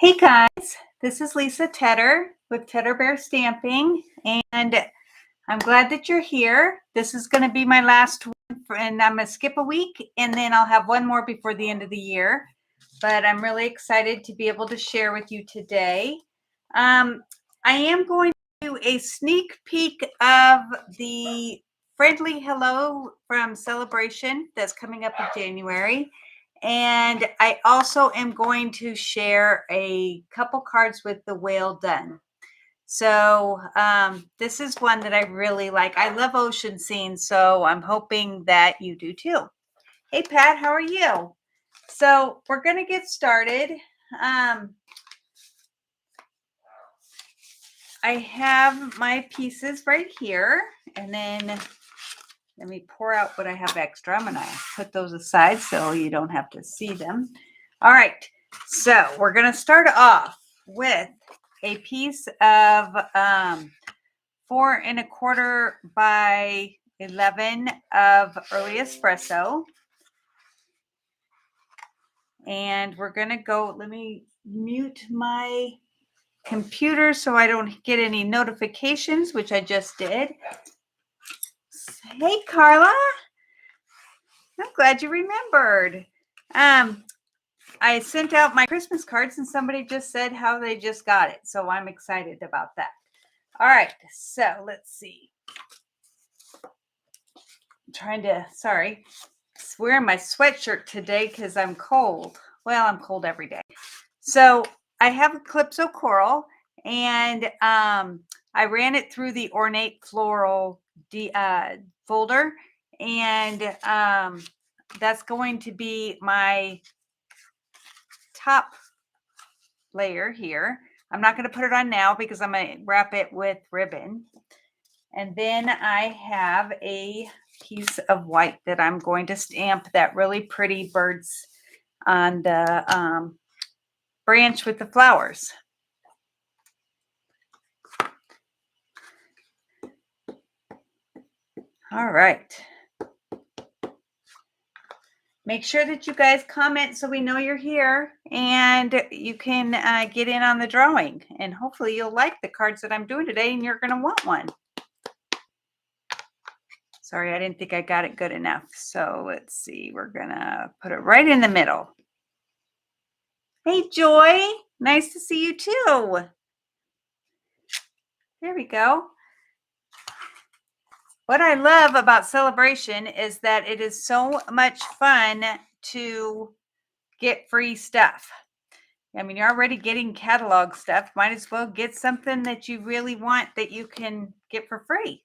Hey guys, this is Lisa Tedder with Tedder Bear Stamping, and I'm glad that you're here. This is going to be my last one, and I'm going to skip a week, and then I'll have one more before the end of the year. But I'm really excited to be able to share with you today. I am going to do a sneak peek of the Friendly Hello from Sale-a-Bration that's coming up in January. And I also am going to share a couple cards with the whale done. So this is one that I really like. I love ocean scenes, so I'm hoping that you do too. Hey, Pat, how are you? So we're going to get started. I have my pieces right here, and then let me pour out what I have extra. I'm going to put those aside so you don't have to see them. All right, so we're going to start off with a piece of 4 1/4 by 11 of early espresso. And we're going to go, let me mute my computer so I don't get any notifications, which I just did. Hey, Carla. I'm glad you remembered. I sent out my Christmas cards and somebody just said how they just got it. So I'm excited about that. All right. So let's see. I'm trying to, sorry, wearing my sweatshirt today because I'm cold. Well, I'm cold every day. So I have a Calypso Coral, and I ran it through the Ornate Floral folder, and that's going to be my top layer here. I'm not going to put it on now because I'm going to wrap it with ribbon. And then I have a piece of white that I'm going to stamp that really pretty birds on the branch with the flowers. All right. Make sure that you guys comment so we know you're here and you can get in on the drawing. And hopefully you'll like the cards that I'm doing today and you're going to want one. Sorry, I didn't think I got it good enough. So let's see. We're going to put it right in the middle. Hey, Joy. Nice to see you too. There we go. What I love about Sale-a-Bration is that it is so much fun to get free stuff. I mean, you're already getting catalog stuff. Might as well get something that you really want that you can get for free.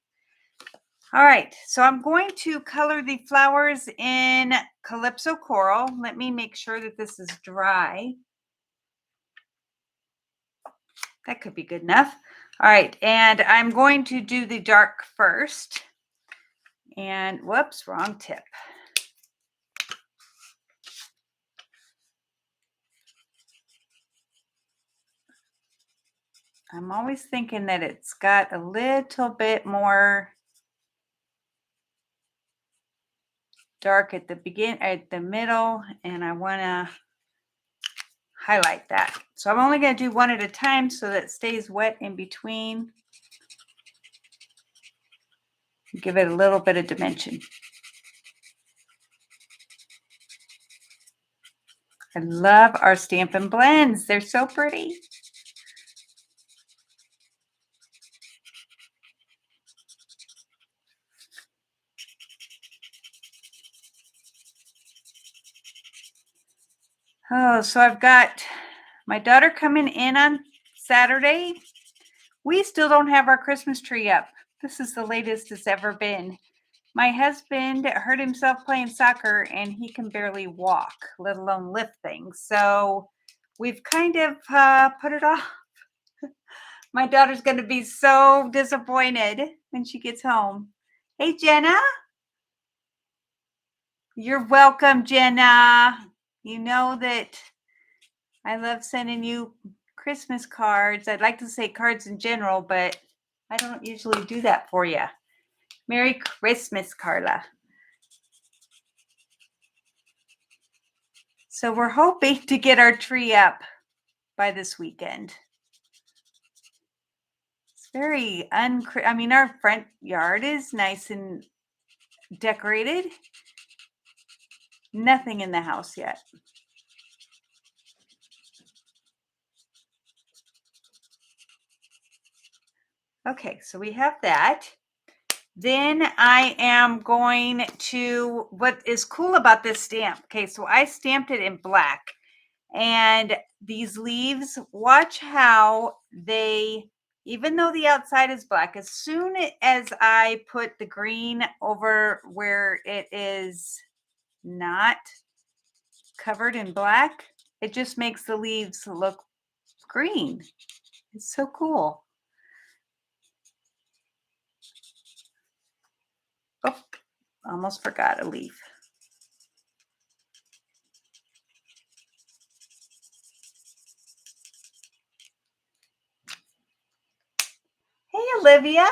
All right, so I'm going to color the flowers in Calypso Coral. Let me make sure that this is dry. That could be good enough. All right, and I'm going to do the dark first. And whoops, wrong tip. I'm always thinking that it's got a little bit more dark at the beginning, at the middle, and I want to highlight that. So I'm only going to do one at a time so that it stays wet in between. Give it a little bit of dimension. I love our Stampin' Blends. They're so pretty. Oh, so I've got my daughter coming in on Saturday. We still don't have our Christmas tree up. This is the latest it's ever been. My husband hurt himself playing soccer and he can barely walk, let alone lift things. So we've kind of put it off. My daughter's going to be so disappointed when she gets home. Hey, Jenna. You're welcome, Jenna. You know that I love sending you Christmas cards. I'd like to say cards in general, but I don't usually do that for you. Merry Christmas, Carla. So we're hoping to get our tree up by this weekend. It's very I mean, our front yard is nice and decorated. Nothing in the house yet. Okay, so we have that. Then I am going to, what is cool about this stamp, okay, so I stamped it in black, and these leaves, watch how they, even though the outside is black, as soon as I put the green over where it is not covered in black, it just makes the leaves look green. It's so cool. Oh, almost forgot a leaf. Hey, Olivia.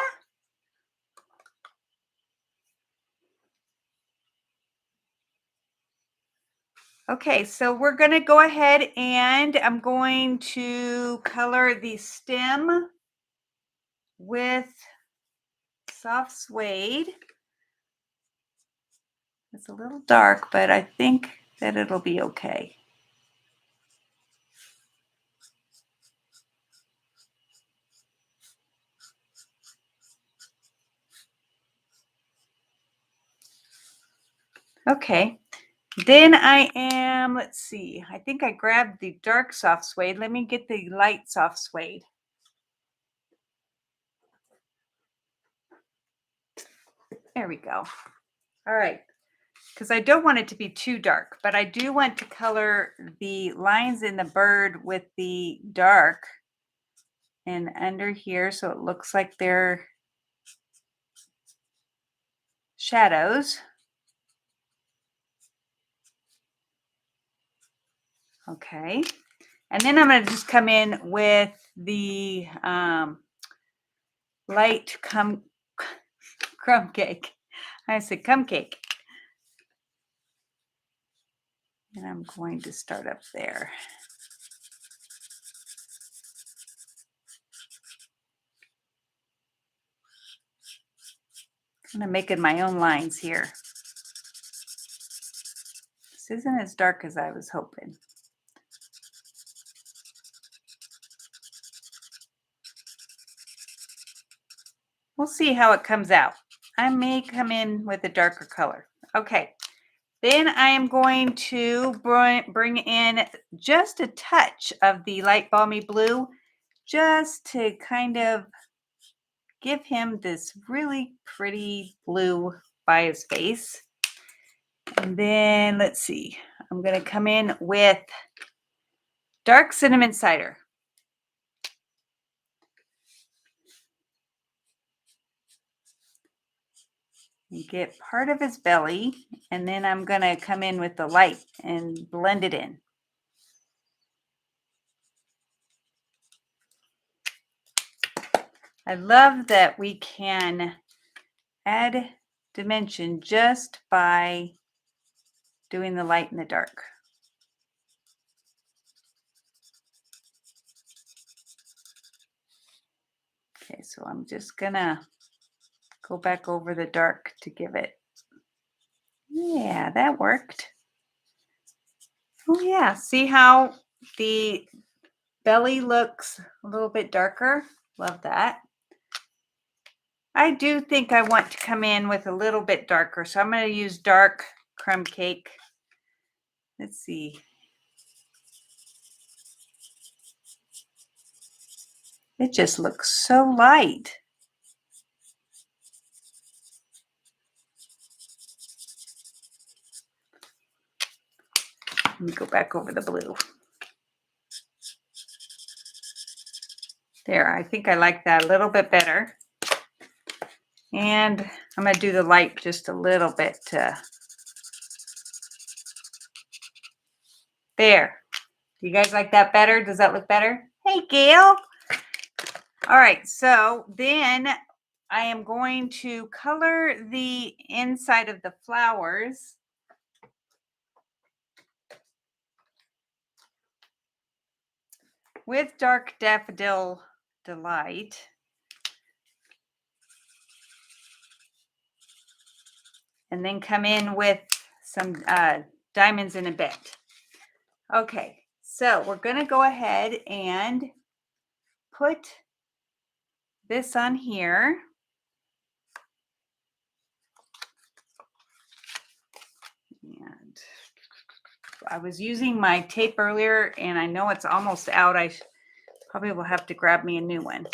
Okay, so we're going to go ahead and I'm going to color the stem with soft suede. It's a little dark, but I think that it'll be okay. Okay, then I am, let's see, I think I grabbed the dark soft suede. Let me get the light soft suede. There we go. All right, because I don't want it to be too dark, but I do want to color the lines in the bird with the dark and under here so it looks like they're shadows. Okay, and then I'm going to just come in with the light crumb cake. I said cake. And I'm going to start up there. I'm kind of making my own lines here. This isn't as dark as I was hoping. We'll see how it comes out. I may come in with a darker color. Okay, then I am going to bring in just a touch of the light balmy blue just to kind of give him this really pretty blue by his face. And then let's see, I'm going to come in with dark cinnamon cider. And get part of his belly, and then I'm going to come in with the light and blend it in. I love that we can add dimension just by doing the light and the dark. Okay, so I'm just gonna go back over the dark to give it. Yeah, that worked. Oh yeah, see how the belly looks a little bit darker? Love that. I do think I want to come in with a little bit darker, so I'm going to use dark crumb cake. Let's see. It just looks so light. Let me go back over the blue. There, I think I like that a little bit better. And I'm going to do the light just a little bit. There. Do you guys like that better? Does that look better? Hey, Gail. All right, so then I am going to color the inside of the flowers. with Dark Daffodil Delight. And then come in with some diamonds in a bit. Okay, so we're going to go ahead and put this on here. And I was using my tape earlier, and I know it's almost out. I probably will have to grab me a new one.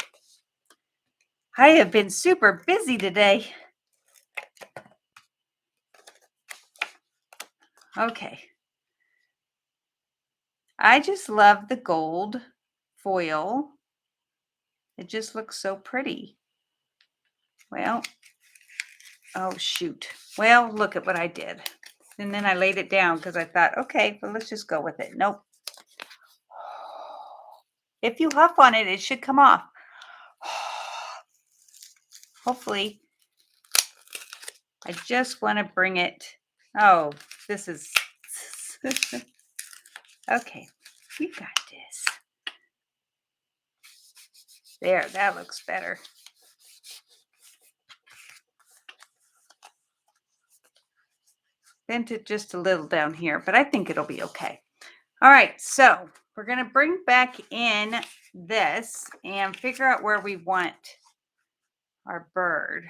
I have been super busy today. Okay. I just love the gold foil. It just looks so pretty. Well, oh shoot. Well, look at what I did. And then I laid it down because I thought, okay, well, let's just go with it. Nope. If you huff on it, it should come off. Hopefully. I just want to bring it. Oh, this is okay. You got this. There, that looks better. Bent it just a little down here, but I think it'll be okay. All right, so we're going to bring back in this and figure out where we want our bird.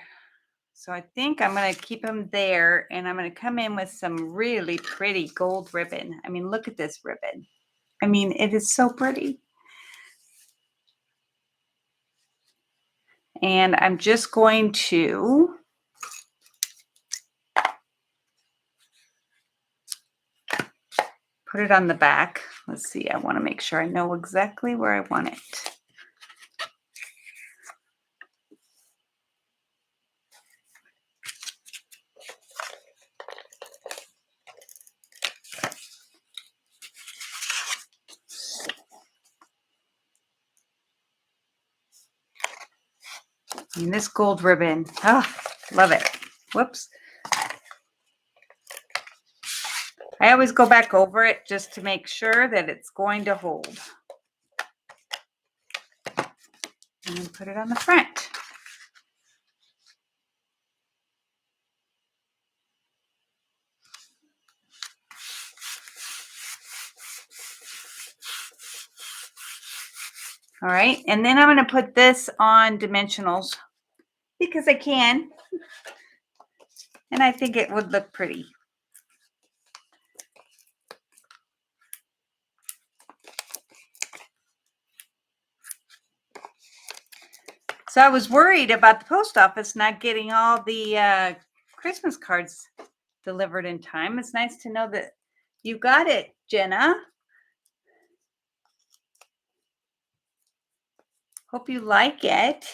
So I think I'm going to keep him there, and I'm going to come in with some really pretty gold ribbon. I mean, look at this ribbon. I mean, it is so pretty. And I'm just going to put it on the back. Let's see, I want to make sure I know exactly where I want it. And this gold ribbon, oh, love it. Whoops. I always go back over it just to make sure that it's going to hold. And then put it on the front. All right, and then I'm going to put this on dimensionals because I can. And I think it would look pretty. So I was worried about the post office not getting all the Christmas cards delivered in time. It's nice to know that you got it, Jenna. Hope you like it.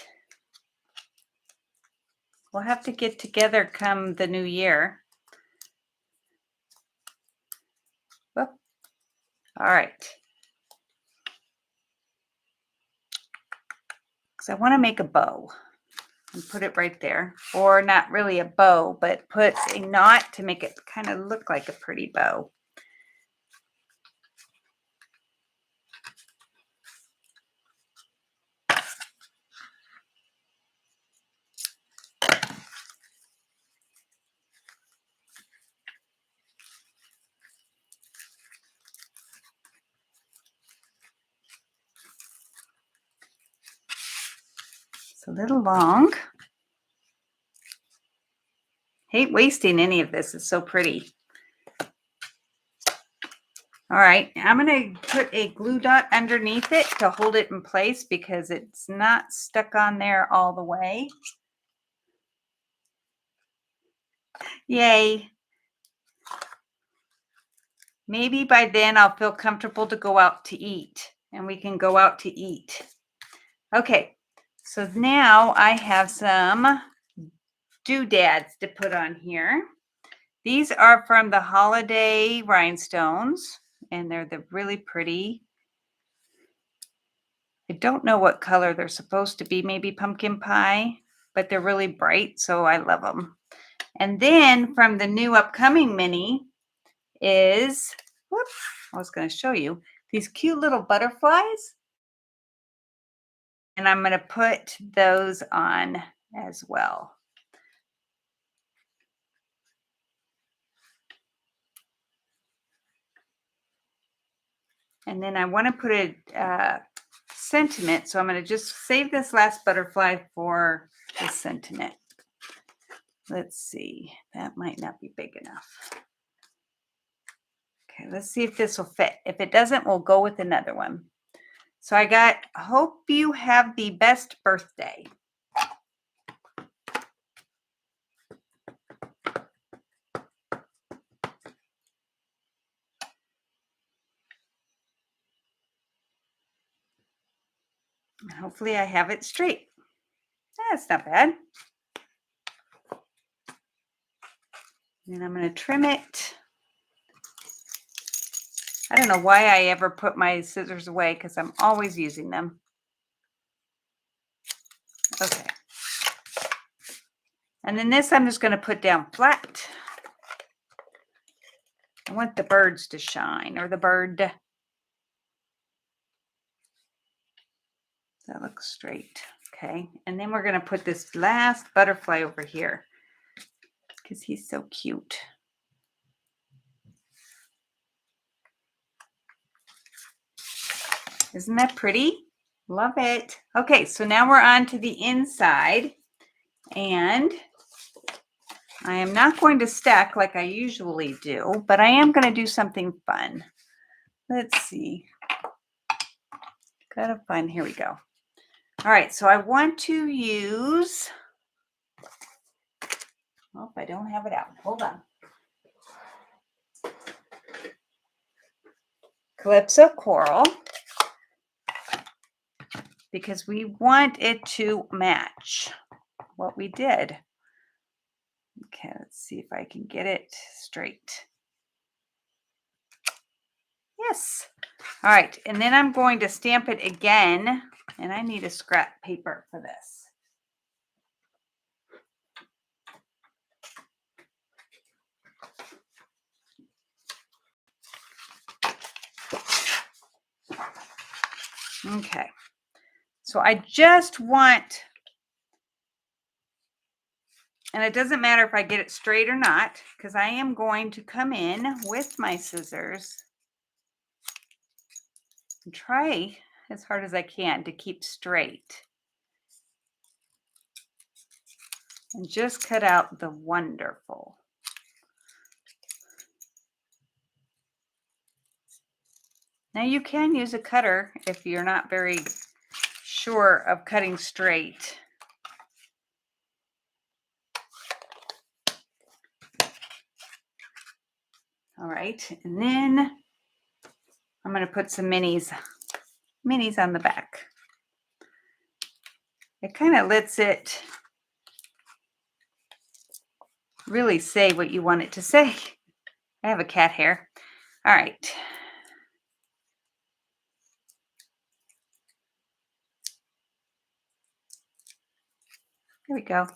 We'll have to get together come the new year. Whoop. All right. Because I want to make a bow and put it right there. Or not really a bow, but put a knot to make it kind of look like a pretty bow. A little long. Hate wasting any of this. It's so pretty. All right, I'm going to put a glue dot underneath it to hold it in place because it's not stuck on there all the way. Yay. Maybe by then I'll feel comfortable to go out to eat, and we can go out to eat. Okay. So now I have some doodads to put on here. These are from the holiday rhinestones, and they're really pretty. I don't know what color they're supposed to be, maybe pumpkin pie, but they're really bright, so I love them. And then from the new upcoming mini is, whoops, I was going to show you, these cute little butterflies. And I'm going to put those on as well. And then I want to put a sentiment. So I'm going to just save this last butterfly for the sentiment. Let's see. That might not be big enough. Okay, let's see if this will fit. If it doesn't, we'll go with another one. So I got, hope you have the best birthday. Hopefully I have it straight. That's not bad. And I'm going to trim it. I don't know why I ever put my scissors away because I'm always using them. Okay. And then this I'm just going to put down flat. I want the birds to shine, or the bird. That looks straight. Okay. And then we're going to put this last butterfly over here because he's so cute. Isn't that pretty? Love it. Okay, so now we're on to the inside. And I am not going to stack like I usually do, but I am going to do something fun. Let's see. Gotta find, here we go. All right, so I want to use, oh, I don't have it out. Hold on. Calypso Coral, because we want it to match what we did. Okay, let's see if I can get it straight. Yes. All right, and then I'm going to stamp it again, and I need a scrap paper for this. Okay, so I just want, and it doesn't matter if I get it straight or not, because I am going to come in with my scissors and try as hard as I can to keep straight. And just cut out the wonderful. Now you can use a cutter if you're not very sure of cutting straight. All right, and then I'm going to put some minis on the back. It kind of lets it really say what you want it to say. I have a cat hair. All right. Here we go.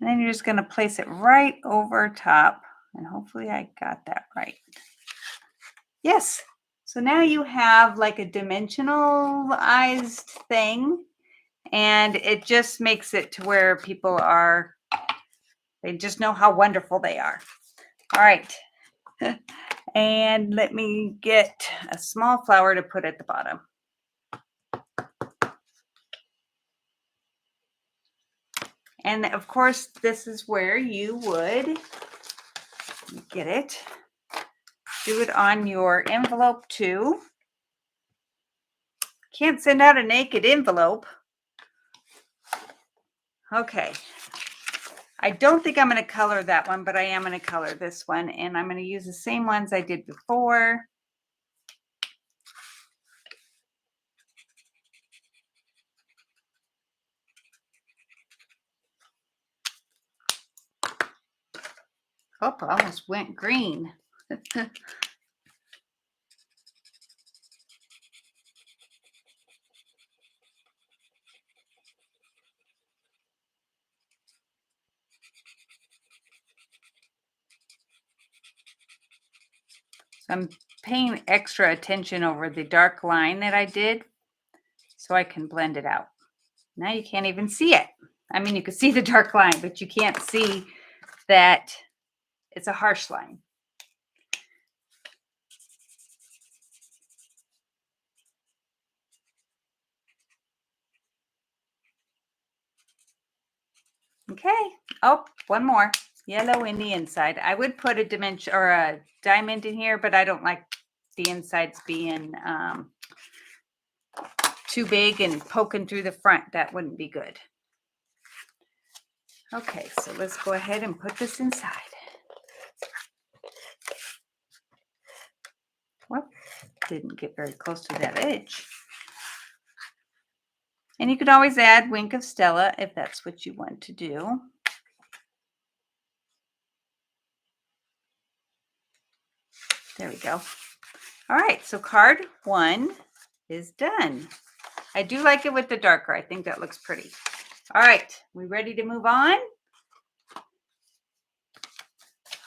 And then you're just going to place it right over top. And hopefully I got that right. Yes. So now you have like a dimensionalized thing. And it just makes it to where people are, they just know how wonderful they are. All right. And let me get a small flower to put at the bottom. And of course, this is where you would get it. Do it on your envelope too. Can't send out a naked envelope. Okay. I don't think I'm going to color that one, but I am going to color this one. And I'm going to use the same ones I did before. Oh, I almost went green. So I'm paying extra attention over the dark line that I did so I can blend it out. Now you can't even see it. I mean, you can see the dark line, but you can't see that it's a harsh line. Okay. Oh, one more. Yellow in the inside. I would put a dimension or a diamond in here, but I don't like the insides being too big and poking through the front. That wouldn't be good. Okay, so let's go ahead and put this inside. Well, didn't get very close to that edge. And you could always add Wink of Stella if that's what you want to do. There we go. All right, so card 1 is done. I do like it with the darker. I think that looks pretty. All right, we ready to move on?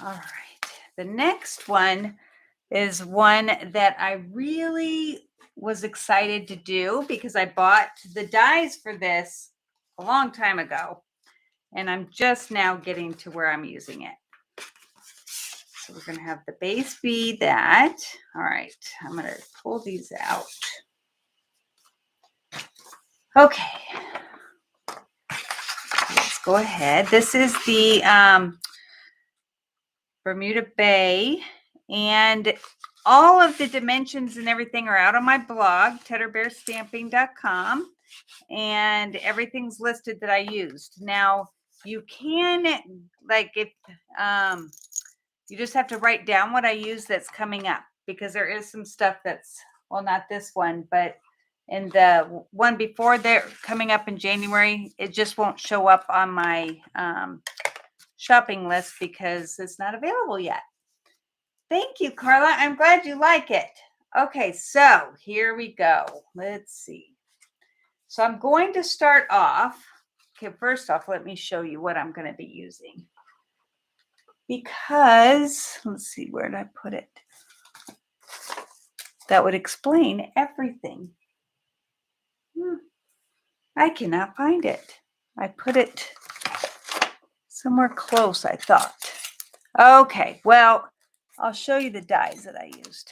All right, the next one is one that I really was excited to do because I bought the dies for this a long time ago, and I'm just now getting to where I'm using it. So we're going to have the base be that. All right, I'm going to pull these out. Okay, let's go ahead. This is the Bermuda Bay, and all of the dimensions and everything are out on my blog, tedderbearstamping.com, and everything's listed that I used. Now, you can, like, if you just have to write down what I use that's coming up, because there is some stuff that's, well, not this one, but in the one before there coming up in January, it just won't show up on my shopping list because it's not available yet. Thank you, Carla. I'm glad you like it. Okay, so here we go. Let's see. So I'm going to start off. Okay, first off, let me show you what I'm going to be using. Because, let's see, where did I put it? That would explain everything. I cannot find it. I put it somewhere close, I thought. Okay, well, I'll show you the dies that I used.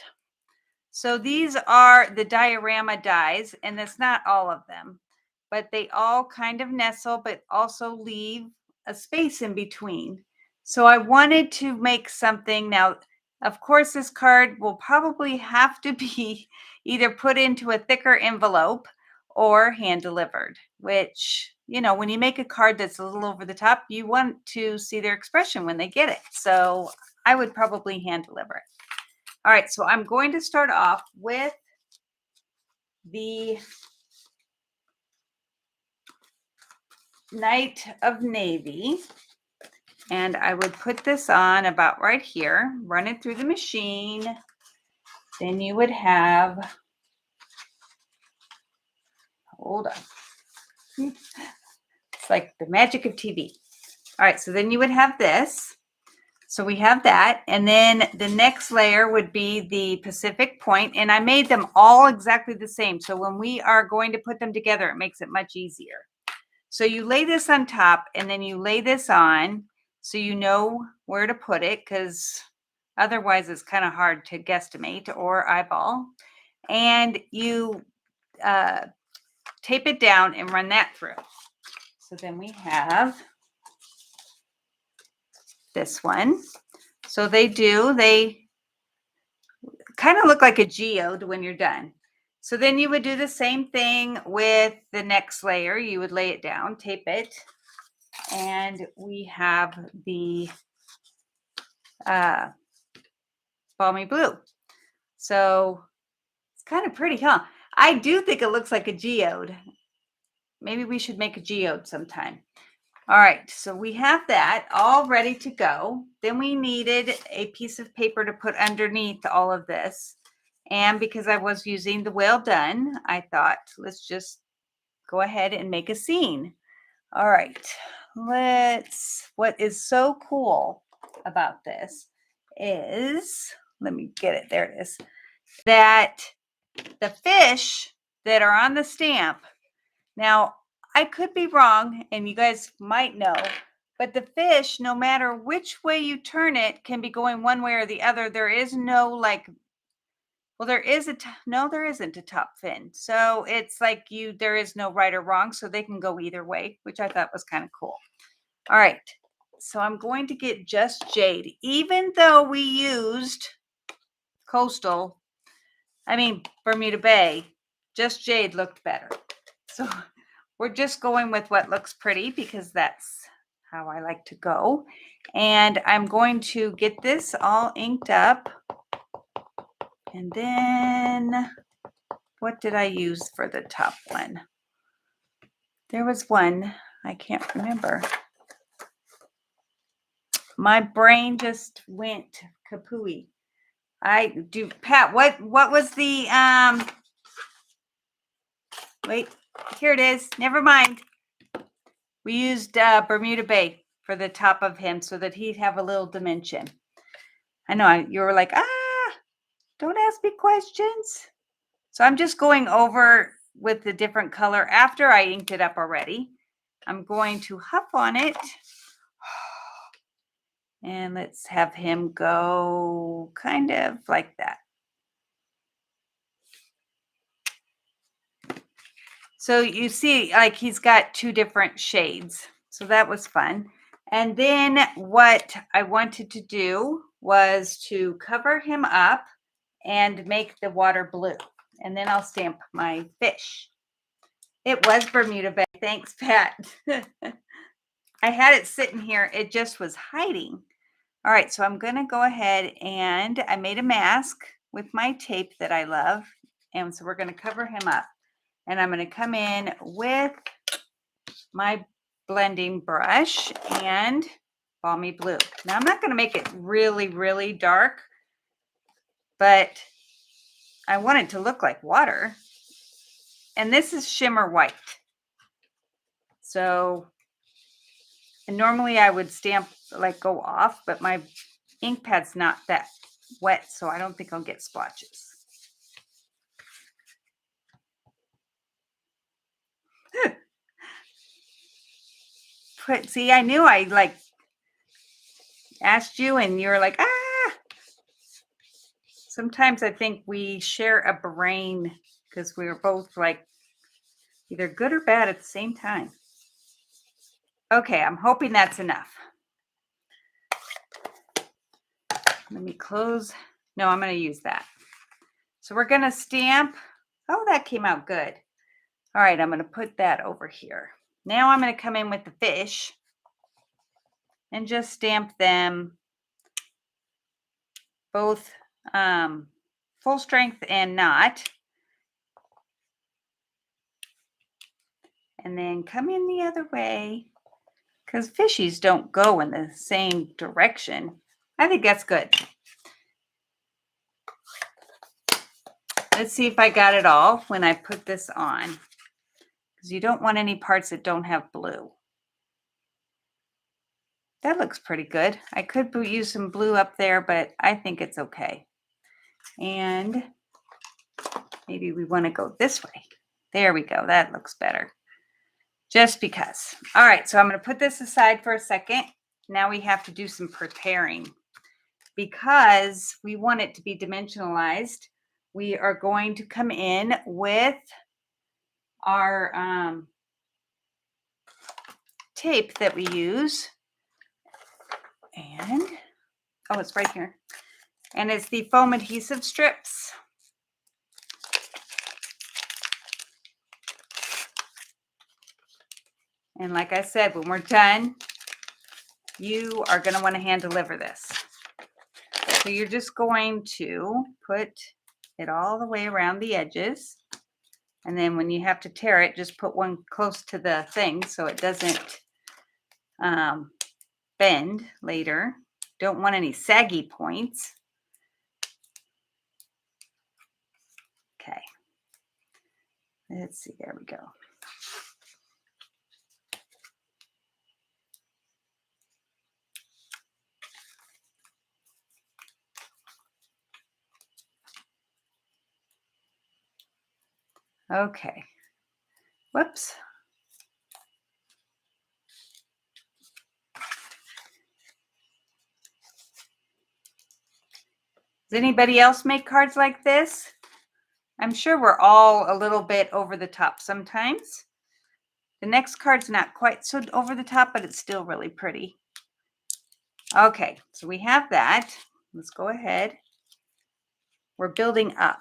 So these are the Diorama Dyes, and that's not all of them, but they all kind of nestle, but also leave a space in between. So I wanted to make something. Now, of course, this card will probably have to be either put into a thicker envelope or hand delivered, which, you know, when you make a card that's a little over the top, you want to see their expression when they get it. So I would probably hand deliver it. All right, so I'm going to start off with the Night of Navy, and I would put this on about right here, run it through the machine. Then you would have, hold on, it's like the magic of TV. All right, so then you would have this. So we have that, and then the next layer would be the Pacific Point, and I made them all exactly the same. So when we are going to put them together, it makes it much easier. So you lay this on top, and then you lay this on so you know where to put it, because otherwise it's kind of hard to guesstimate or eyeball. And you tape it down and run that through. So then we have this one. So they kind of look like a geode when you're done. So then you would do the same thing with the next layer. You would lay it down, tape it, and we have the balmy blue. So it's kind of pretty, huh? I do think it looks like a geode. Maybe we should make a geode sometime. All right, so we have that all ready to go. Then we needed a piece of paper to put underneath all of this. And because I was using the Well Done, I thought, let's just go ahead and make a scene. All right, what is so cool about this is, let me get it, there it is, that the fish that are on the stamp, now I could be wrong, and you guys might know, but the fish, no matter which way you turn it, can be going one way or the other. There is no like, well, there is no, there isn't a top fin. So it's like there is no right or wrong. So they can go either way, which I thought was kind of cool. All right. So I'm going to get just jade, even though we used Bermuda Bay, just jade looked better. So we're just going with what looks pretty because that's how I like to go. And I'm going to get this all inked up. And then what did I use for the top one? There was one, I can't remember. My brain just went kapooey. Pat, what was the, wait, here it is. Never mind. We used Bermuda Bay for the top of him so that he'd have a little dimension. I know you were like, don't ask me questions. So I'm just going over with the different color after I inked it up already. I'm going to huff on it. And let's have him go kind of like that. So you see, like he's got two different shades. So that was fun. And then what I wanted to do was to cover him up and make the water blue. And then I'll stamp my fish. It was Bermuda Bay. Thanks, Pat. I had it sitting here. It just was hiding. All right, so I'm going to go ahead and I made a mask with my tape that I love. And so we're going to cover him up. And I'm going to come in with my blending brush and balmy blue. Now I'm not going to make it really, really dark, but I want it to look like water. And this is shimmer white. So, and normally I would stamp like go off, but my ink pad's not that wet, so I don't think I'll get splotches. See, I knew I like asked you and you were like, Sometimes I think we share a brain because we were both like either good or bad at the same time. Okay, I'm hoping that's enough. Let me close. No, I'm going to use that. So we're going to stamp. Oh, that came out good. All right, I'm going to put that over here. Now I'm going to come in with the fish and just stamp them both full strength and not. And then come in the other way because fishies don't go in the same direction. I think that's good. Let's see if I got it all when I put this on, because you don't want any parts that don't have blue. That looks pretty good. I could use some blue up there, but I think it's okay. And maybe we want to go this way. There we go. That looks better. Just because. All right, so I'm going to put this aside for a second. Now we have to do some preparing. Because we want it to be dimensionalized, we are going to come in with our tape that we use. And, oh, it's right here. And it's the foam adhesive strips. And like I said, when we're done, you are going to want to hand deliver this. So you're just going to put it all the way around the edges. And then when you have to tear it, just put one close to the thing so it doesn't bend later. Don't want any saggy points. Okay. Let's see. There we go. Okay. Whoops. Does anybody else make cards like this? I'm sure we're all a little bit over the top sometimes. The next card's not quite so over the top, but it's still really pretty. Okay, so we have that. Let's go ahead. We're building up.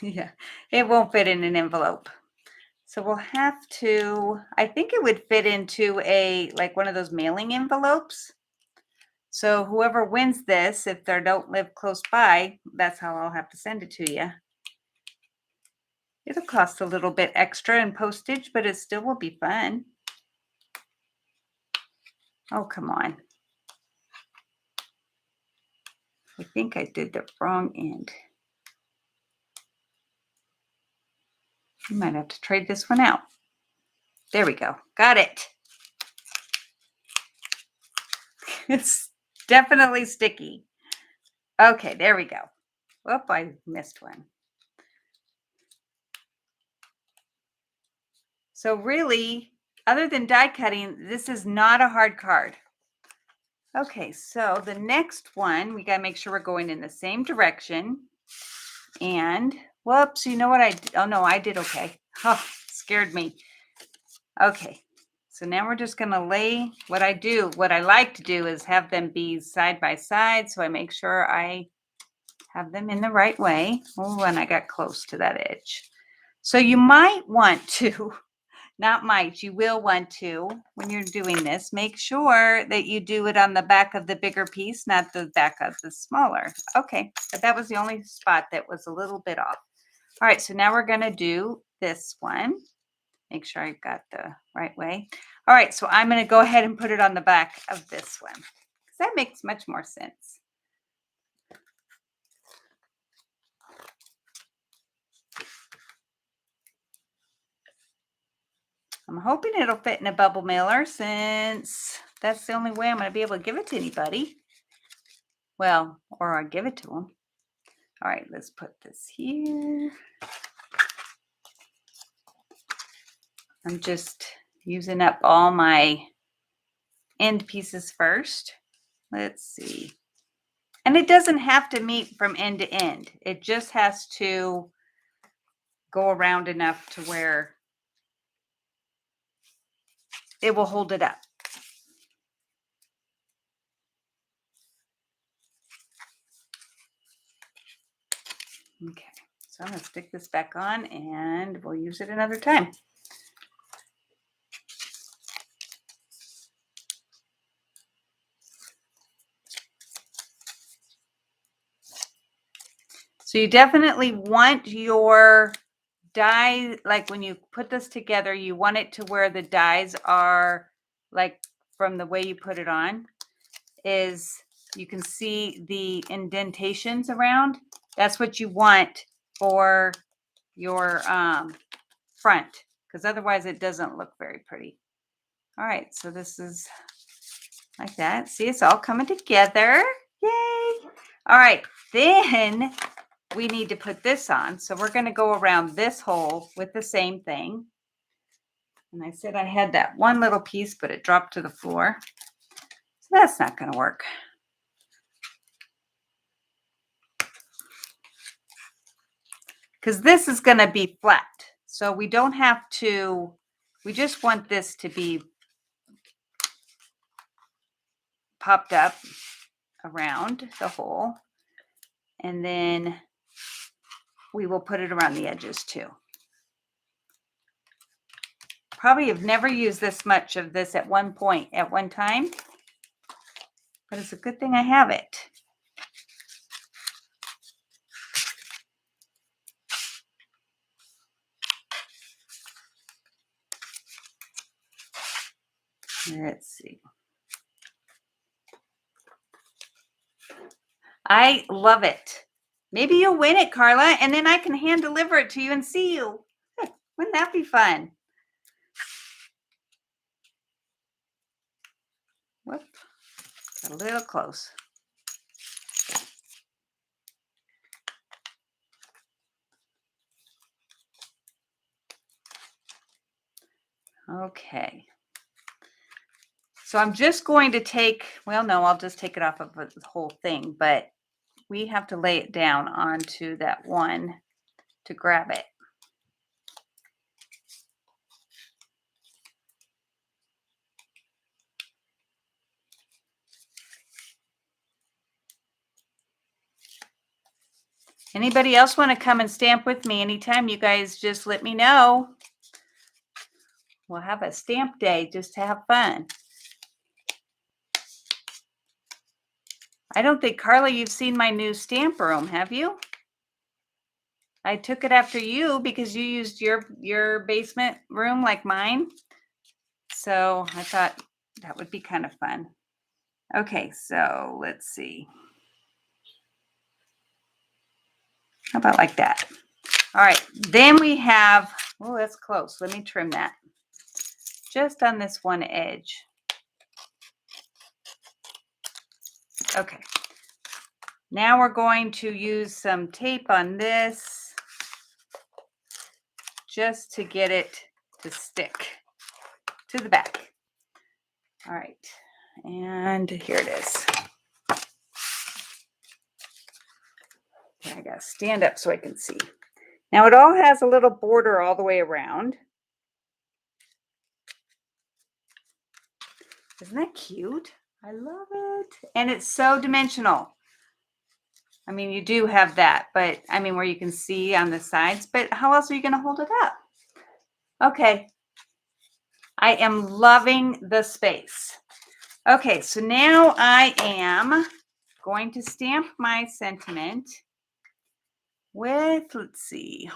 Yeah, it won't fit in an envelope. So we'll have to, I think it would fit into like one of those mailing envelopes. So whoever wins this, if they don't live close by, that's how I'll have to send it to you. It'll cost a little bit extra in postage, but it still will be fun. Oh, come on. I think I did the wrong end. You might have to trade this one out. There we go. Got it. It's definitely sticky. Okay, there we go. Whoop, I missed one. So really, other than die cutting, this is not a hard card. Okay, so the next one, we got to make sure we're going in the same direction. And whoops, you know what I did? Oh no, I did okay. Oh, scared me. Okay, so now we're just going to lay what I do. What I like to do is have them be side by side, so I make sure I have them in the right way. Oh, and I got close to that edge. So you might want to, not might, you will want to, when you're doing this, make sure that you do it on the back of the bigger piece, not the back of the smaller. Okay, but that was the only spot that was a little bit off. All right, so now we're going to do this one. Make sure I've got the right way. All right, so I'm going to go ahead and put it on the back of this one, because that makes much more sense. I'm hoping it'll fit in a bubble mailer, since that's the only way I'm going to be able to give it to anybody. Well, or I'll give it to them. All right, let's put this here. I'm just using up all my end pieces first. Let's see. And it doesn't have to meet from end to end. It just has to go around enough to where it will hold it up. Okay, so I'm going to stick this back on and we'll use it another time. So you definitely want your die, like when you put this together, you want it to where the dies are, like from the way you put it on, is you can see the indentations around. That's what you want for your front, because otherwise it doesn't look very pretty. All right, so this is like that. See, it's all coming together. Yay! All right, then we need to put this on. So we're going to go around this hole with the same thing. And I said I had that one little piece, but it dropped to the floor. So that's not going to work. Because this is going to be flat. So we don't have to, we just want this to be popped up around the hole. And then we will put it around the edges too. Probably have never used this much of this at one point, at one time. But it's a good thing I have it. Let's see. I love it. Maybe you'll win it, Carla, and then I can hand deliver it to you and see you. Wouldn't that be fun? Whoop, got a little close. Okay. So I'm just going to take, well, no, I'll just take it off of the whole thing, but we have to lay it down onto that one to grab it. Anybody else want to come and stamp with me anytime? You guys just let me know. We'll have a stamp day just to have fun. I don't think, Carla, you've seen my new stamp room, have you? I took it after you because you used your basement room like mine. So I thought that would be kind of fun. Okay, so let's see. How about like that? All right, then we have, oh, that's close. Let me trim that. Just on this one edge. Okay. Now we're going to use some tape on this just to get it to stick to the back. All right, and here it is. Okay, I gotta stand up so I can see. Now it all has a little border all the way around. Isn't that cute? I love it. And it's so dimensional. I mean, you do have that, but I mean, where you can see on the sides, but how else are you going to hold it up? Okay. I am loving the space. Okay, so now I am going to stamp my sentiment with, let's see,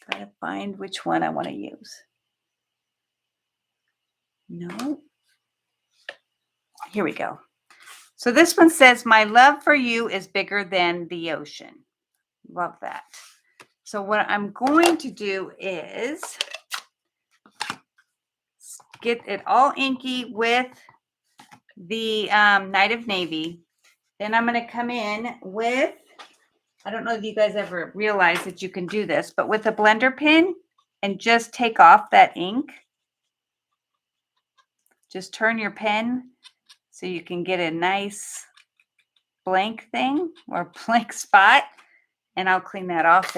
try to find which one I want to use. No. Here we go. So this one says, my love for you is bigger than the ocean. Love that. So what I'm going to do is get it all inky with the Night of Navy. Then I'm going to come in with, I don't know if you guys ever realize that you can do this, but with a blender pen and just take off that ink. Just turn your pen so you can get a nice blank thing or blank spot. And I'll clean that off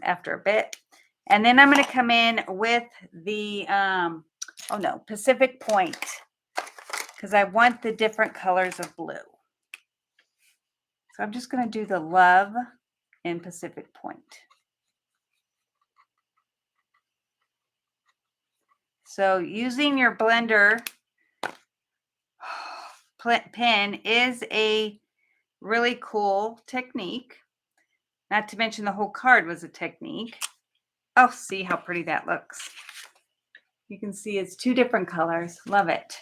after a bit. And then I'm going to come in with the, Pacific Point, because I want the different colors of blue. So I'm just going to do the love in Pacific Point. So using your blender pen is a really cool technique. Not to mention the whole card was a technique. Oh, see how pretty that looks. You can see it's two different colors. Love it.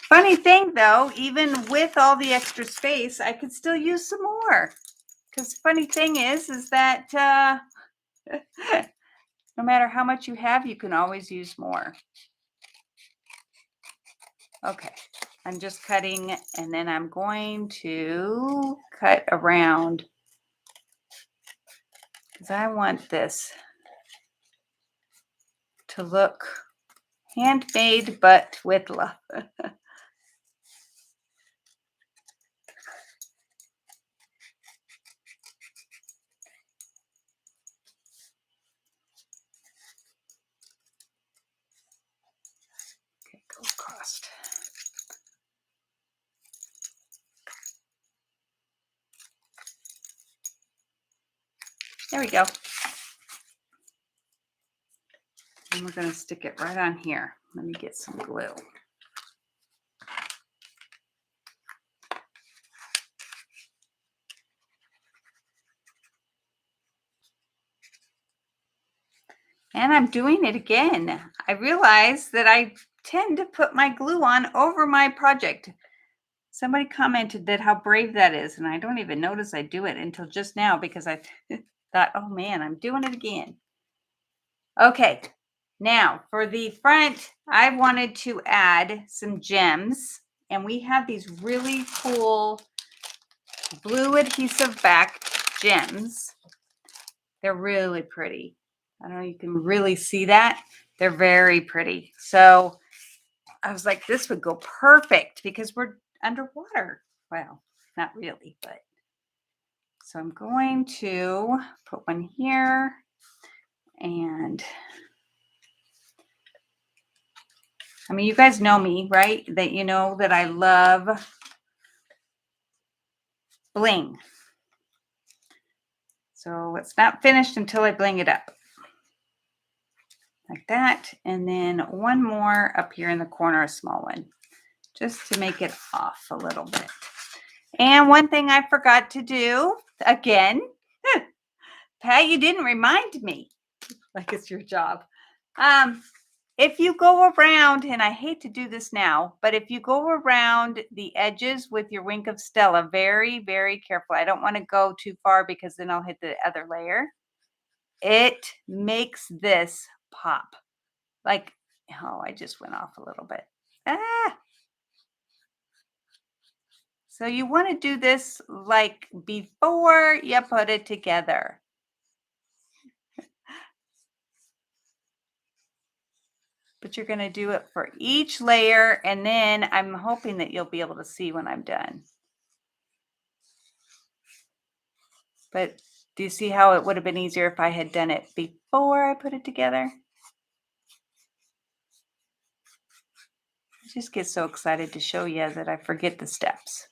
Funny thing though, even with all the extra space, I could still use some more. Because funny thing is that no matter how much you have, you can always use more. Okay, I'm just cutting and then I'm going to cut around because I want this to look handmade, but with love. Okay, go across. There we go. And we're going to stick it right on here. Let me get some glue. And I'm doing it again. I realize that I tend to put my glue on over my project. Somebody commented that how brave that is, and I don't even notice I do it until just now because I thought, oh man, I'm doing it again. Okay, now for the front, I wanted to add some gems, and we have these really cool blue adhesive back gems. They're really pretty. I don't know, you can really see that. They're very pretty. So I was like, this would go perfect because we're underwater. Well, not really, but. So I'm going to put one here and I mean, you guys know me, right? That you know that I love bling. So it's not finished until I bling it up. Like that. And then one more up here in the corner, a small one, just to make it off a little bit. And one thing I forgot to do, again, Pat, you didn't remind me, like it's your job. If you go around, and I hate to do this now, but if you go around the edges with your Wink of Stella, very, very careful. I don't want to go too far because then I'll hit the other layer. It makes this pop. Like, oh, I just went off a little bit. So you want to do this like before you put it together. But you're going to do it for each layer, and then I'm hoping that you'll be able to see when I'm done. But do you see how it would have been easier if I had done it before I put it together? I just get so excited to show you that I forget the steps.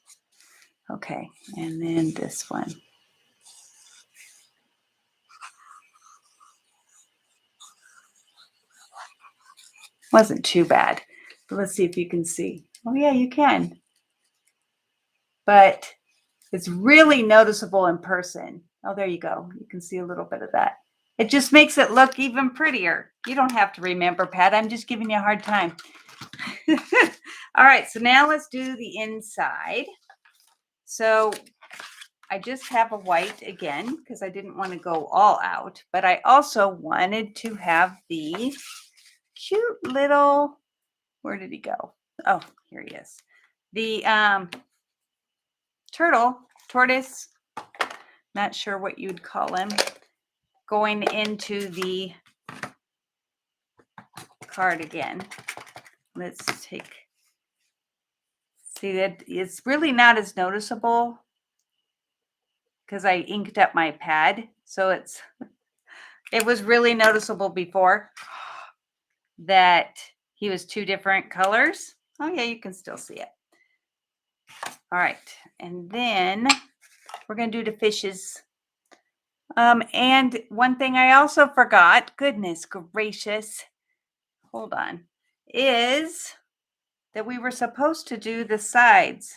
Okay, and then this one. Wasn't too bad. But let's see if you can see. Oh yeah, you can. But it's really noticeable in person. Oh, there you go. You can see a little bit of that. It just makes it look even prettier. You don't have to remember, Pat. I'm just giving you a hard time. All right, so now let's do the inside. So I just have a white again because I didn't want to go all out, but I also wanted to have the cute little, where did he go? Oh, here he is. The tortoise, not sure what you'd call him, going into the card again. Let's see that it's really not as noticeable because I inked up my pad. So it was really noticeable before that he was two different colors. Oh yeah, you can still see it. All right, and then we're going to do the fishes. And one thing I also forgot, goodness gracious, hold on, is that we were supposed to do the sides.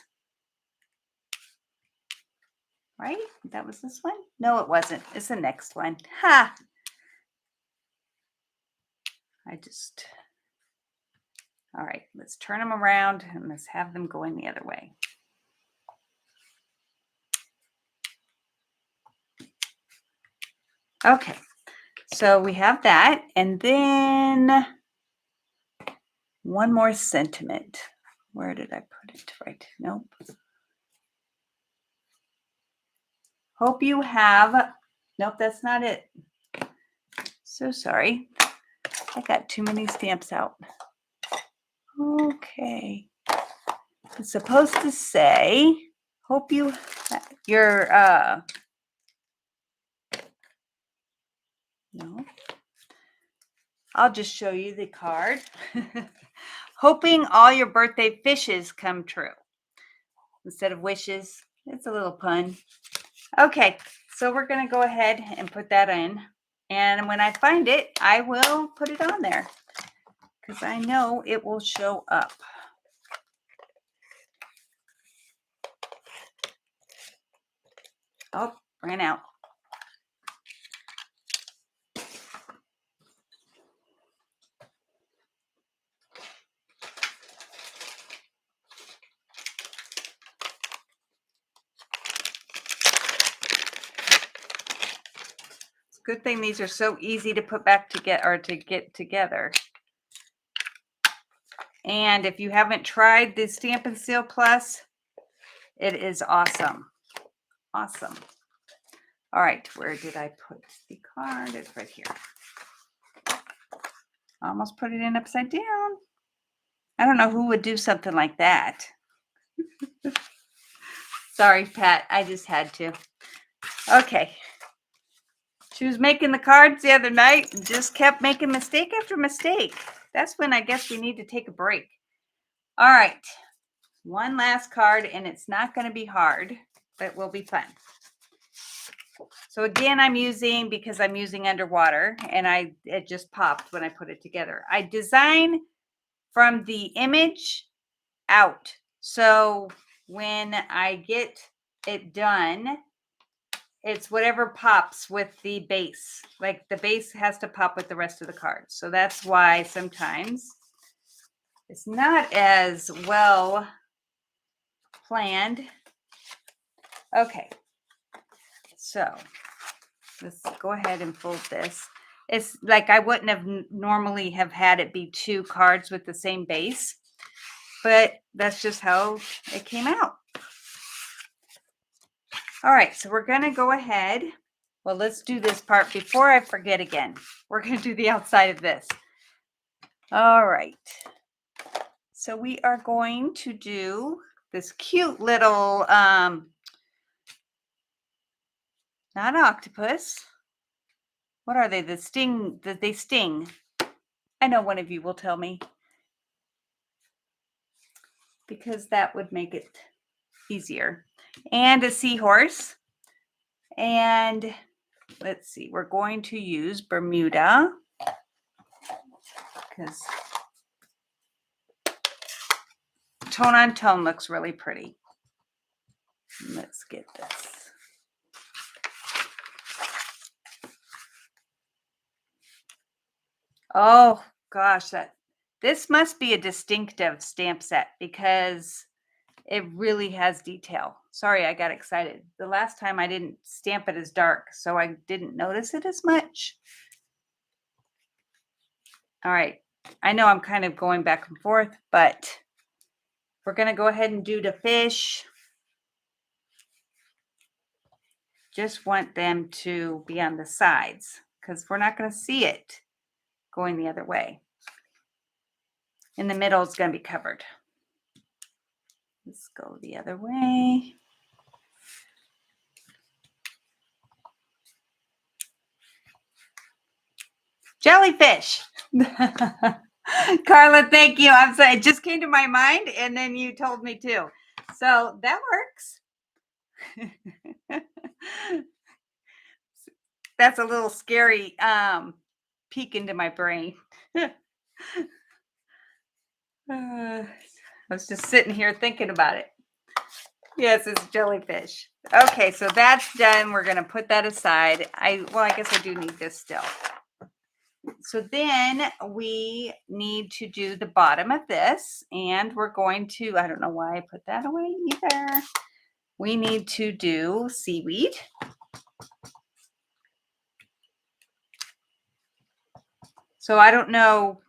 Right? That was this one? No, it wasn't. It's the next one. Ha! All right, let's turn them around and let's have them going the other way. Okay, so we have that. And then one more sentiment. Where did I put it? Right. Nope. Hope you have, nope, that's not it. So sorry. I got too many stamps out. Okay. It's supposed to say, hope no. I'll just show you the card. Hoping all your birthday fishes come true. Instead of wishes, it's a little pun. Okay, so we're going to go ahead and put that in. And when I find it, I will put it on there because I know it will show up. Oh, ran out. Good thing these are so easy to put back together or to get together. And if you haven't tried the Stamp & Seal Plus, it is awesome. Awesome. All right, where did I put the card? It's right here. Almost put it in upside down. I don't know who would do something like that. Sorry, Pat. I just had to. Okay. She was making the cards the other night and just kept making mistake after mistake. That's when I guess we need to take a break. All right. One last card, and it's not going to be hard, but it will be fun. So again, because I'm using underwater, and it just popped when I put it together. I design from the image out. So when I get it done, it's whatever pops with the base. Like the base has to pop with the rest of the cards. So that's why sometimes it's not as well planned. Okay. So let's go ahead and fold this. It's like I wouldn't have normally have had it be 2 cards with the same base, but that's just how it came out. All right, so we're going to go ahead. Well, let's do this part before I forget again. We're going to do the outside of this. All right. So we are going to do this cute little, not octopus. What are they? They sting. I know one of you will tell me, because that would make it easier. And a seahorse. And let's see, we're going to use Bermuda, because tone on tone looks really pretty. Let's get this. Oh gosh, this must be a distinctive stamp set, because it really has detail. Sorry, I got excited. The last time I didn't stamp it as dark, so I didn't notice it as much. All right, I know I'm kind of going back and forth, but we're going to go ahead and do the fish. Just want them to be on the sides, because we're not going to see it going the other way. In the middle, it's going to be covered. Let's go the other way. Jellyfish. Carla, thank you. I'm sorry, it just came to my mind, and then you told me too. So that works. That's a little scary peek into my brain. I was just sitting here thinking about it. Yes, it's jellyfish. Okay, so that's done. We're going to put that aside. I guess I do need this still. So then we need to do the bottom of this, and we're going to, I don't know why I put that away either. We need to do seaweed. So I don't know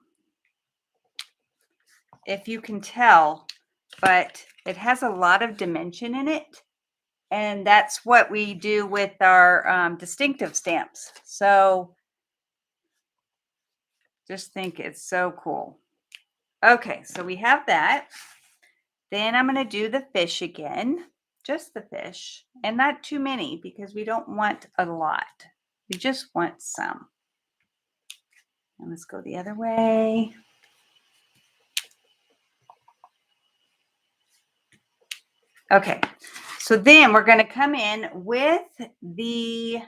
if you can tell, but it has a lot of dimension in it. And that's what we do with our distinctive stamps. So just think it's so cool. Okay, so we have that. Then I'm going to do the fish again, just the fish, and not too many, because we don't want a lot. We just want some. And let's go the other way. Okay, so then we're going to come in with the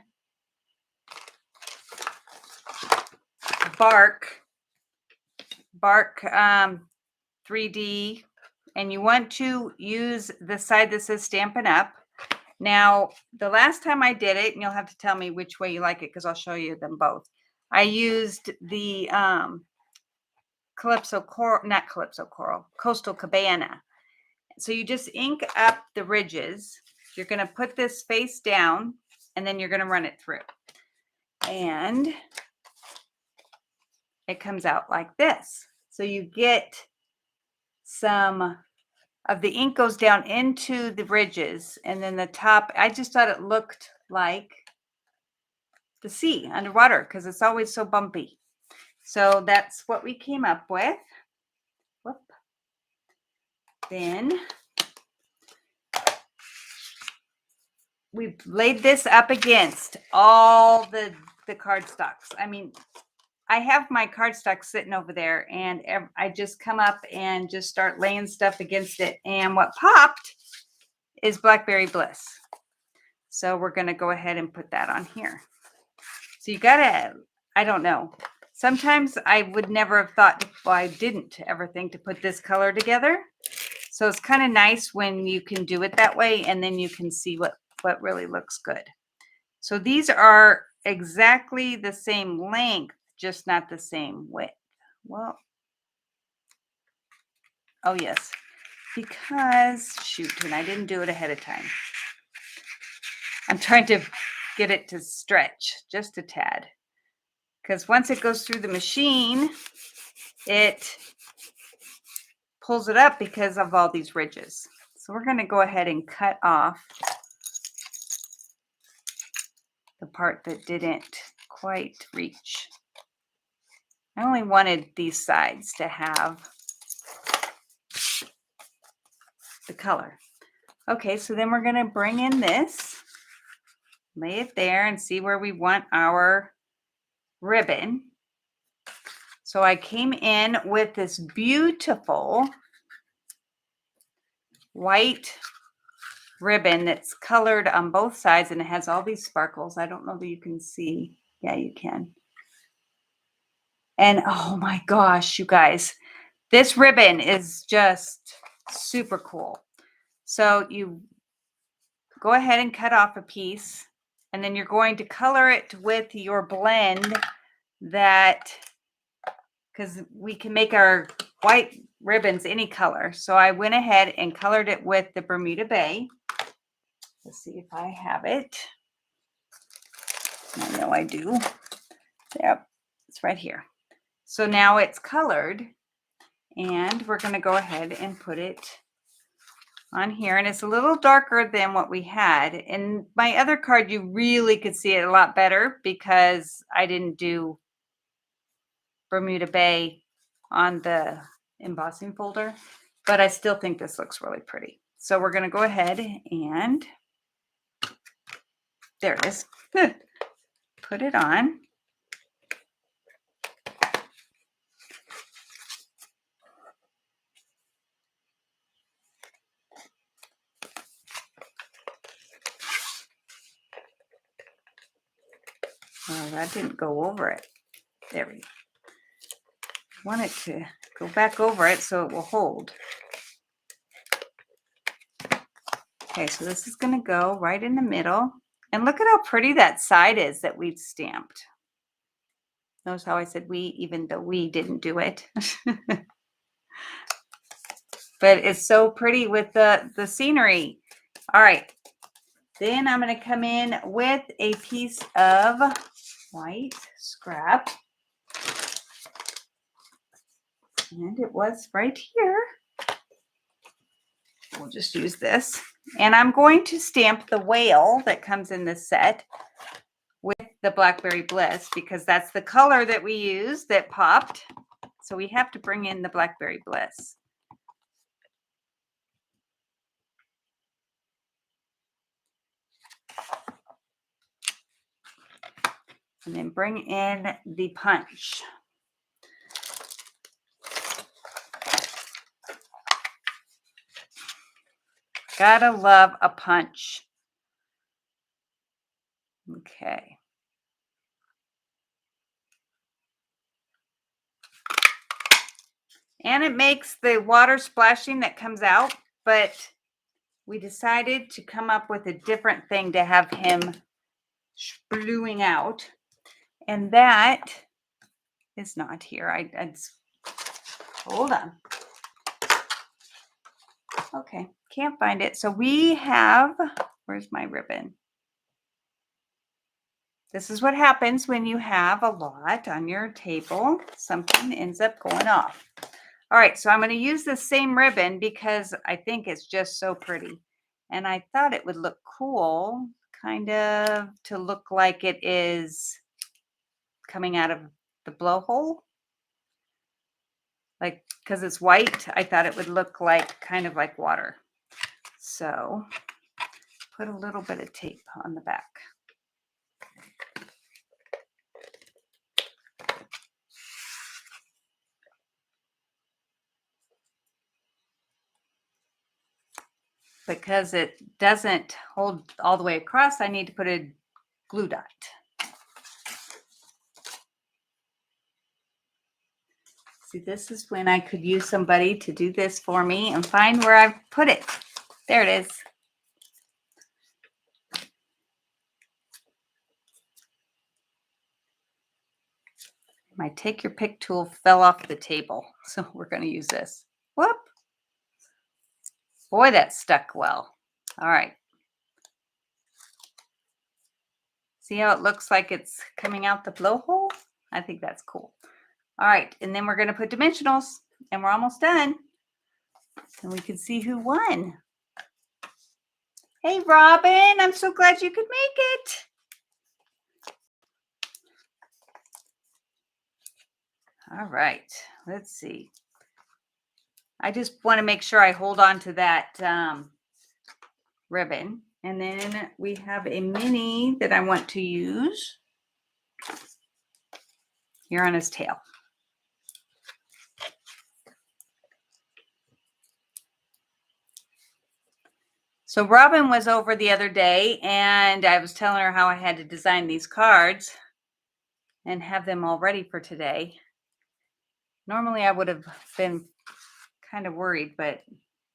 bark 3D, and you want to use the side that says Stampin' Up. Now, the last time I did it, and you'll have to tell me which way you like it, because I'll show you them both. I used the Coastal Cabana. So you just ink up the ridges. You're going to put this face down, and then you're going to run it through. And it comes out like this. So you get some of the ink goes down into the ridges, and then the top, I just thought it looked like the sea underwater, because it's always so bumpy. So that's what we came up with. Whoop. Then we've laid this up against all the cardstocks. I mean, I have my cardstock sitting over there, and I just come up and just start laying stuff against it. And what popped is Blackberry Bliss. So we're going to go ahead and put that on here. So you got to, I don't know. Sometimes I would never have thought, well, I didn't ever think to put this color together. So it's kind of nice when you can do it that way, and then you can see what really looks good. So these are exactly the same length, just not the same width. Well, oh yes, because shoot, and I didn't do it ahead of time. I'm trying to get it to stretch just a tad, because once it goes through the machine, it pulls it up because of all these ridges. So we're going to go ahead and cut off the part that didn't quite reach. I only wanted these sides to have the color. Okay, so then we're going to bring in this, lay it there, and see where we want our ribbon. So I came in with this beautiful white ribbon that's colored on both sides, and it has all these sparkles. I don't know that you can see. Yeah, you can. And oh my gosh, you guys, this ribbon is just super cool. So you go ahead and cut off a piece, and then you're going to color it with your blend that, because we can make our white ribbons any color. So I went ahead and colored it with the Bermuda Bay. Let's see if I have it. I know I do. Yep, it's right here. So now it's colored, and we're going to go ahead and put it on here. And it's a little darker than what we had. In my other card, you really could see it a lot better because I didn't do Bermuda Bay on the embossing folder, but I still think this looks really pretty. So we're going to go ahead and there it is. Put it on. Oh, that didn't go over it. There we go. I want it to go back over it so it will hold. Okay, so this is going to go right in the middle. And look at how pretty that side is that we've stamped. Notice how I said we, even though we didn't do it. But it's so pretty with the scenery. All right. Then I'm going to come in with a piece of white scrap. And it was right here. We'll just use this. And I'm going to stamp the whale that comes in this set with the Blackberry Bliss because that's the color that we used that popped. So we have to bring in the Blackberry Bliss. And then bring in the punch. Gotta love a punch. Okay. And it makes the water splashing that comes out, but we decided to come up with a different thing to have him splewing out. And that is not here. Hold on. Okay, can't find it. So we have, where's my ribbon? This is what happens when you have a lot on your table. Something ends up going off. All right, so I'm going to use the same ribbon because I think it's just so pretty. And I thought it would look cool, kind of to look like it is coming out of the blowhole. like, because it's white, I thought it would look like kind of like water. So put a little bit of tape on the back. Because it doesn't hold all the way across, I need to put a glue dot. See, this is when I could use somebody to do this for me and find where I put it. There it is. My take your pick tool fell off the table, so we're going to use this. Whoop. Boy, that stuck well. All right. See how it looks like it's coming out the blowhole? I think that's cool. All right, and then we're going to put dimensionals, and we're almost done. And we can see who won. Hey, Robin, I'm so glad you could make it. All right, let's see. I just want to make sure I hold on to that ribbon. And then we have a mini that I want to use here on his tail. So Robin was over the other day and I was telling her how I had to design these cards and have them all ready for today. Normally I would have been kind of worried, but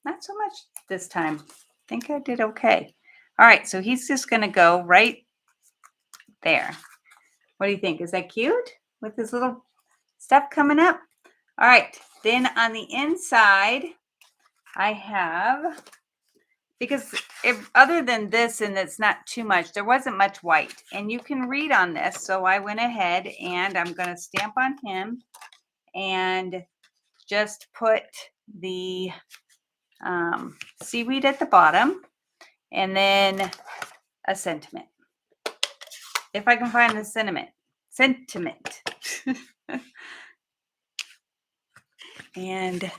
not so much this time. I think I did okay. All right, so he's just going to go right there. What do you think? Is that cute with his little stuff coming up? All right, then on the inside, I have, because if, other than this, and it's not too much, there wasn't much white. And you can read on this, so I went ahead and I'm going to stamp on him and just put the seaweed at the bottom and then a sentiment. If I can find the sentiment. And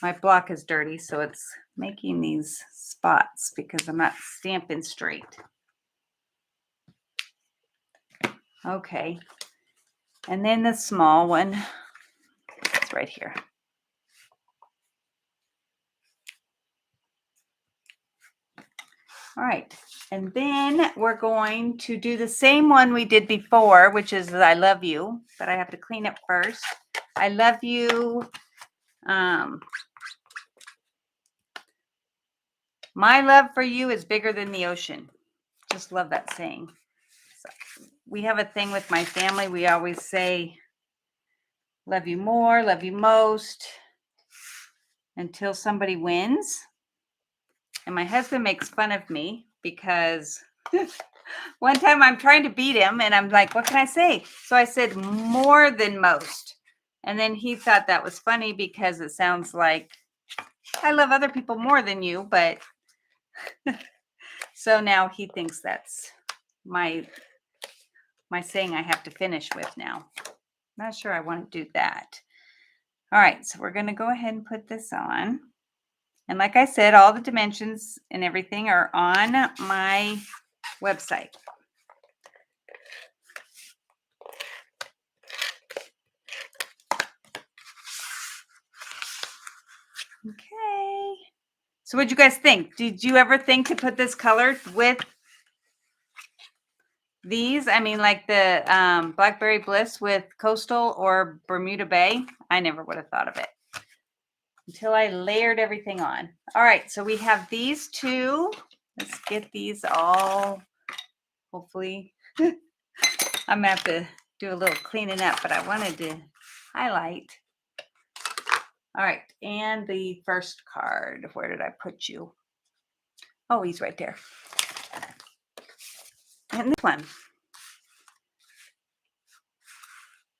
my block is dirty, so it's making these spots because I'm not stamping straight. Okay. And then the small one, it's right here. All right. And then we're going to do the same one we did before, which is I love you, but I have to clean up first. I love you. My love for you is bigger than the ocean. Just love that saying. So we have a thing with my family. We always say, love you more, love you most, until somebody wins. And my husband makes fun of me because one time I'm trying to beat him and I'm like, what can I say? So I said more than most. And then he thought that was funny because it sounds like I love other people more than you, but so now he thinks that's my saying I have to finish with now. Not sure I want to do that. All right, so we're going to go ahead and put this on. And like I said, all the dimensions and everything are on my website. Okay. So what'd you guys think? Did you ever think to put this color with these? I mean, like the Blackberry Bliss with Coastal or Bermuda Bay? I never would have thought of it until I layered everything on. All right, so we have these two. Let's get these all, hopefully. I'm going to have to do a little cleaning up, but I wanted to highlight. All right, and the first card, where did I put you? Oh, he's right there. And this one.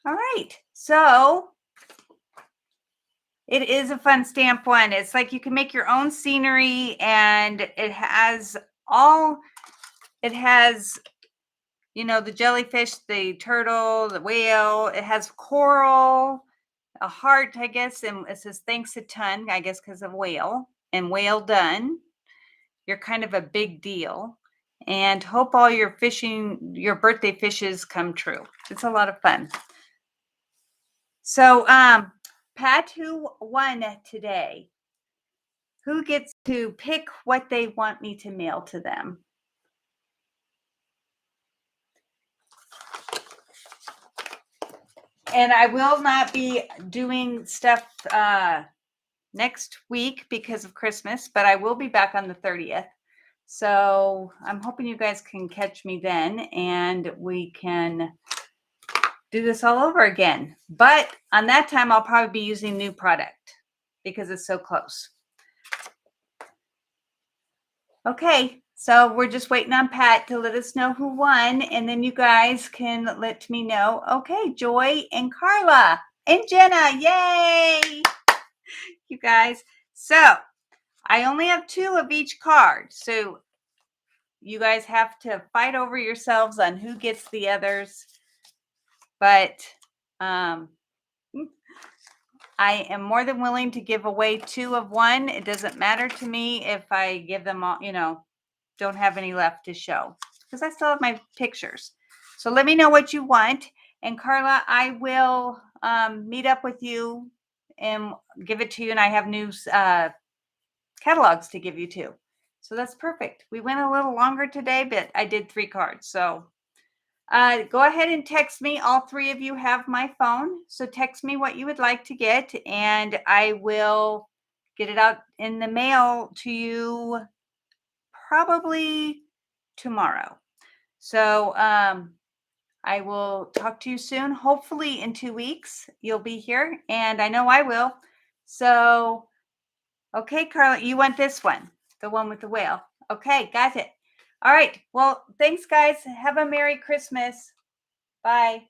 All right, so it is a fun stamp one. It's like you can make your own scenery, and it has you know, the jellyfish, the turtle, the whale. It has coral, a heart, I guess, and it says thanks a ton, I guess, because of whale and whale done. You're kind of a big deal, and hope all your birthday fishes come true. It's a lot of fun. So, Pat, who won today? Who gets to pick what they want me to mail to them? And I will not be doing stuff next week because of Christmas, but I will be back on the 30th. So I'm hoping you guys can catch me then and we can do this all over again. But on that time, I'll probably be using new product because it's so close. Okay, so we're just waiting on Pat to let us know who won, and then you guys can let me know. Okay, Joy and Carla and Jenna, yay! You guys. So I only have 2 of each card, so you guys have to fight over yourselves on who gets the others. But I am more than willing to give away 2 of one. It doesn't matter to me if I give them all, you know, don't have any left to show because I still have my pictures. So let me know what you want. And Carla, I will meet up with you and give it to you. And I have new catalogs to give you too. So that's perfect. We went a little longer today, but I did 3 cards. So go ahead and text me. All 3 of you have my phone. So text me what you would like to get and I will get it out in the mail to you probably tomorrow. So I will talk to you soon. Hopefully in 2 weeks you'll be here and I know I will. So, okay, Carla, you want this one, the one with the whale. Okay, got it. All right. Well, thanks guys. Have a Merry Christmas. Bye.